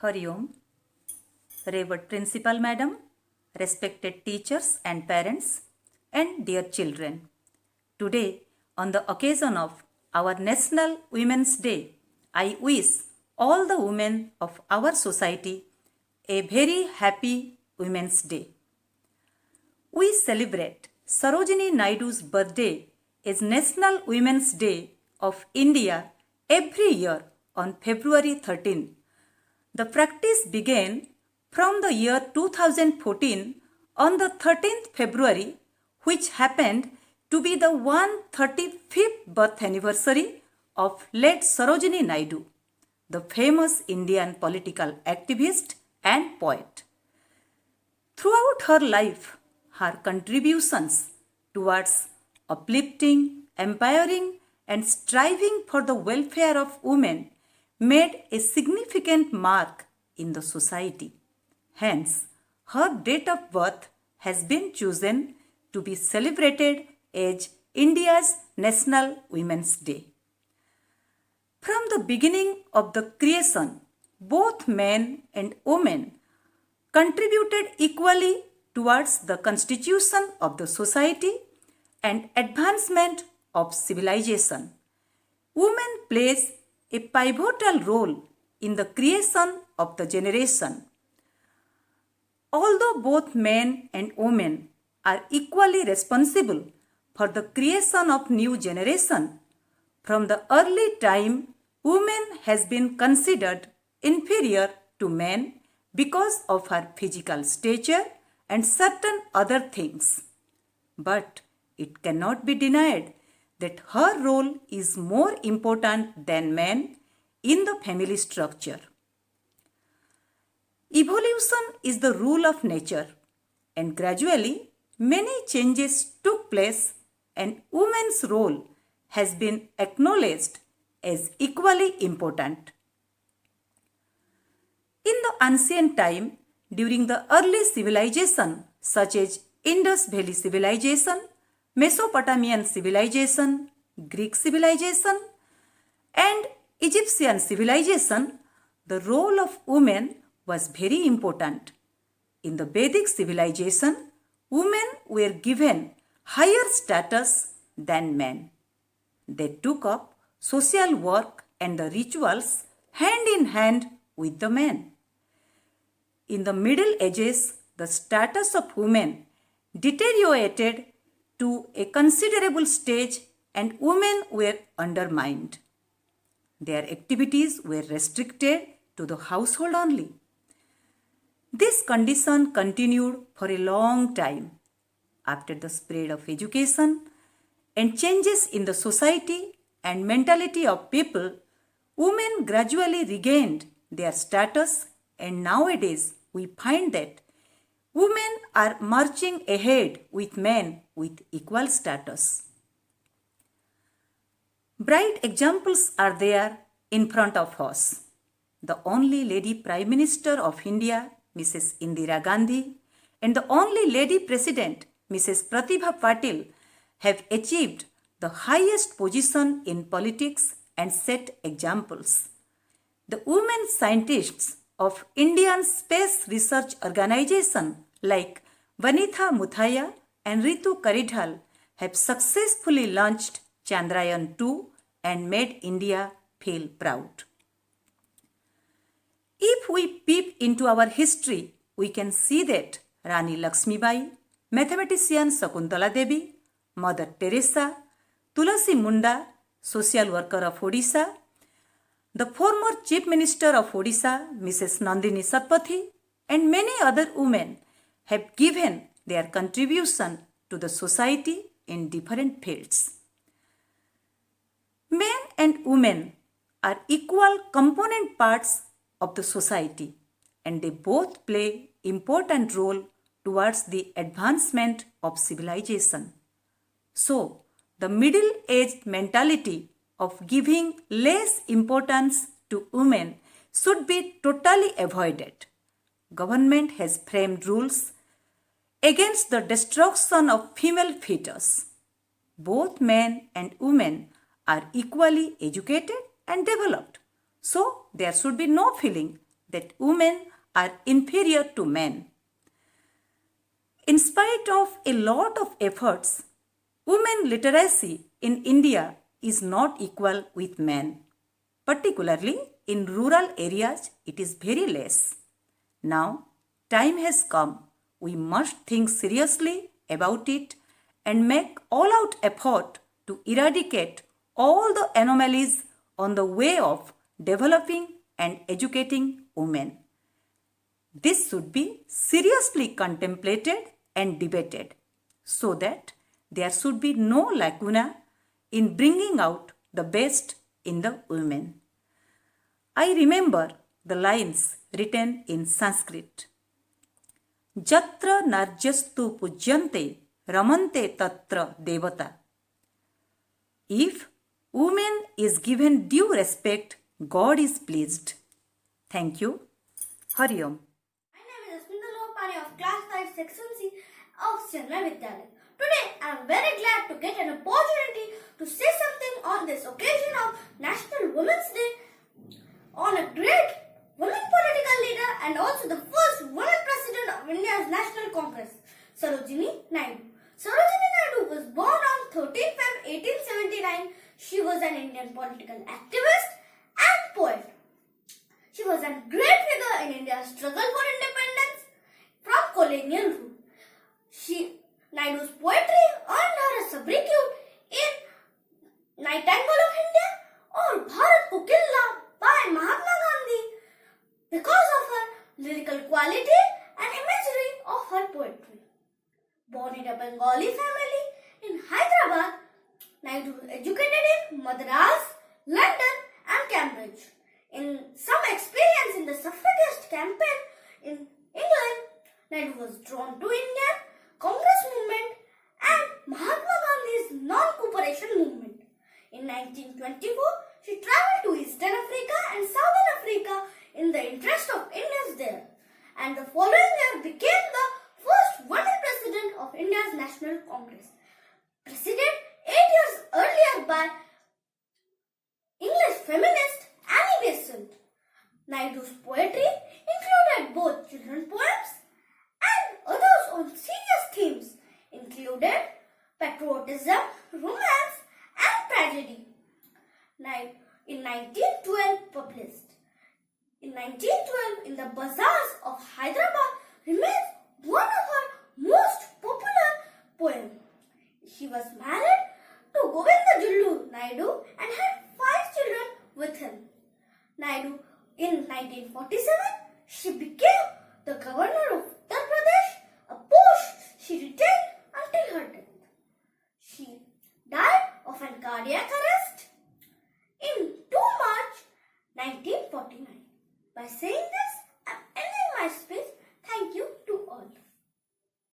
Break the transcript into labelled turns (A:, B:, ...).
A: Hari Om, Revered Principal Madam, respected teachers and parents, and dear children. Today, on the occasion of our National Women's Day, I wish all the women of our society a very happy Women's Day. We celebrate Sarojini Naidu's birthday as National Women's Day of India every year on February 13. The practice began from the year 2014 on the 13th February, which happened to be the 135th birth anniversary of late Sarojini Naidu, the famous Indian political activist and poet. Throughout her life, her contributions towards uplifting, empowering, and striving for the welfare of women made a significant mark in the society. Hence, her date of birth has been chosen to be celebrated as India's National Women's Day. From the beginning of the creation, both men and women contributed equally towards the constitution of the society and advancement of civilization. Women plays a pivotal role in the creation of the generation. Although both men and women are equally responsible for the creation of new generation, from the early time women has been considered inferior to men because of her physical stature and certain other things. But it cannot be denied that her role is more important than men in the family structure. Evolution is the rule of nature, and gradually many changes took place and women's role has been acknowledged as equally important. In the ancient time, during the early civilization such as Indus Valley civilization, Mesopotamian civilization, Greek civilization, and Egyptian civilization, the role of women was very important. In the Vedic civilization, women were given higher status than men. They took up social work and the rituals hand in hand with the men. In the Middle Ages, the status of women deteriorated to a considerable stage and women were undermined. Their activities were restricted to the household only. This condition continued for a long time. After the spread of education and changes in the society and mentality of people, women gradually regained their status, and nowadays we find that women are marching ahead with men with equal status. Bright examples are there in front of us. The only lady Prime Minister of India, Mrs. Indira Gandhi, and the only lady President, Mrs. Pratibha Patil, have achieved the highest position in politics and set examples. The women scientists of Indian Space Research Organization like Vanitha Muthaya and Ritu Karidhal have successfully launched Chandrayaan-2 and made India feel proud. If we peep into our history, we can see that Rani Lakshmibai, mathematician Sakuntala Devi, Mother Teresa, Tulasi Munda, social worker of Odisha, the former Chief Minister of Odisha, Mrs. Nandini Satpathy, and many other women have given their contribution to the society in different fields. Men and women are equal component parts of the society, and they both play important role towards the advancement of civilization. So, the middle-aged mentality of giving less importance to women should be totally avoided. Government has framed rules against the destruction of female fetus. Both men and women are equally educated and developed. So, there should be no feeling that women are inferior to men. In spite of a lot of efforts, women literacy in India is not equal with men. Particularly in rural areas, it is very less. Now, time has come. We must think seriously about it and make all-out effort to eradicate all the anomalies on the way of developing and educating women. This should be seriously contemplated and debated so that there should be no lacuna in bringing out the best in the women. I remember the lines written in Sanskrit. Jatra narjastu pujyante ramante tatra devata. If woman is given due respect, God is pleased. Thank you. Hari Om.
B: My name is Asmita Lopani of Class 5 Section C of Chenai Vidyalaya. Today I am very glad to get an opportunity to say something on this occasion of National Women's Day on a great women political leader and also the first woman president of India's National Congress, Sarojini Naidu. Sarojini Naidu was born on 13 Feb 1879. She was an Indian political activist and poet. She was a great figure in India's struggle for independence from colonial rule. Naidu's poetry earned her a sobriquet in Nightingale of India or Bharat Ko Killa by Mahatma Gandhi because of her lyrical quality and imagery of her poetry. Born in a Bengali family in Hyderabad, Naidu was educated in Madras, London and Cambridge. In some experience in the suffragist campaign in England, Naidu was drawn to Indian Congress movement and Mahatma Gandhi's non-cooperation movement. In 1924, she travelled to Eastern Africa and Southern Africa in the interest of Indians there, and the following year became the first woman president of India's National Congress. Preceded 8 years earlier by English feminist Annie Besant. Naidu's poetry included both children poems and others on serious themes, included patriotism, romance and tragedy. In 1912 published. In 1912 in the bazaars of Hyderabad remains one of her most popular poems. She was married to Govinda Jullu Naidu and had 5 children with him. Naidu, in 1947, she became the governor of Uttar Pradesh, a post she retained until her death. She died of a cardiac arrest in 2 March 1949. By saying this,